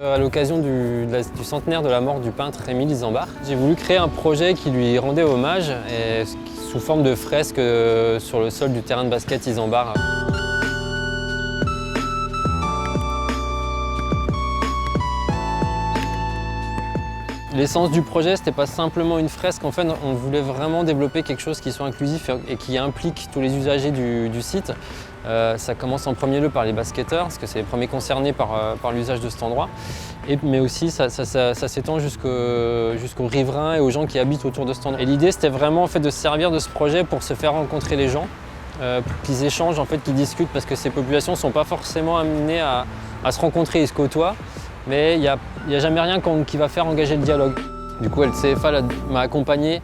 À l'occasion du centenaire de la mort du peintre Émile Isambard, j'ai voulu créer un projet qui lui rendait hommage sous forme de fresque sur le sol du terrain de basket Isambard. L'essence du projet, c'était pas simplement une fresque, en fait on voulait vraiment développer quelque chose qui soit inclusif et qui implique tous les usagers du site. Ça commence en premier lieu par les basketteurs, parce que c'est les premiers concernés par l'usage de cet endroit. Mais aussi ça s'étend jusqu'aux riverains et aux gens qui habitent autour de cet endroit. Et l'idée c'était vraiment en fait, de se servir de ce projet pour se faire rencontrer les gens, pour qu'ils échangent, en fait, qu'ils discutent, parce que ces populations ne sont pas forcément amenées à se rencontrer et se côtoient. Mais il n'y a jamais rien qui va faire engager le dialogue. Du coup, LCFA m'a accompagné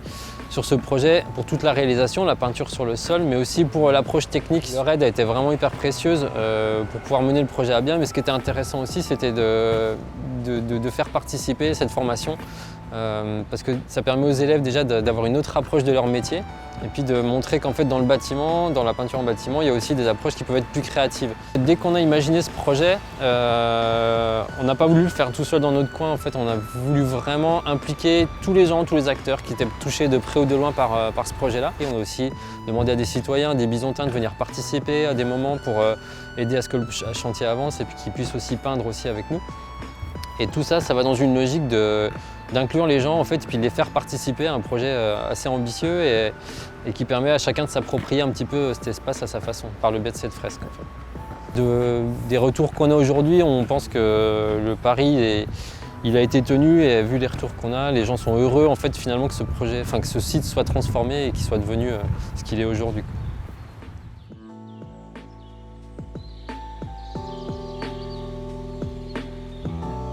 sur ce projet pour toute la réalisation, la peinture sur le sol, mais aussi pour l'approche technique. Leur aide a été vraiment hyper précieuse pour pouvoir mener le projet à bien. Mais ce qui était intéressant aussi, c'était de faire participer cette formation, parce que ça permet aux élèves déjà d'avoir une autre approche de leur métier, et puis de montrer qu'en fait dans le bâtiment, dans la peinture en bâtiment, il y a aussi des approches qui peuvent être plus créatives. Dès qu'on a imaginé ce projet, on n'a pas voulu le faire tout seul dans notre coin. En fait, on a voulu vraiment impliquer tous les gens, tous les acteurs qui étaient touchés de près ou de loin par ce projet-là. Et on a aussi demandé à des citoyens, des Bisontins de venir participer à des moments pour aider à ce que le chantier avance et puis qu'ils puissent aussi peindre aussi avec nous. Et tout ça, ça va dans une logique d'inclure les gens, en fait, et puis de les faire participer à un projet assez ambitieux et qui permet à chacun de s'approprier un petit peu cet espace à sa façon, par le biais de cette fresque. En fait. Des retours qu'on a aujourd'hui, on pense que le pari il a été tenu, et vu les retours qu'on a, les gens sont heureux en fait, finalement que ce site soit transformé et qu'il soit devenu ce qu'il est aujourd'hui.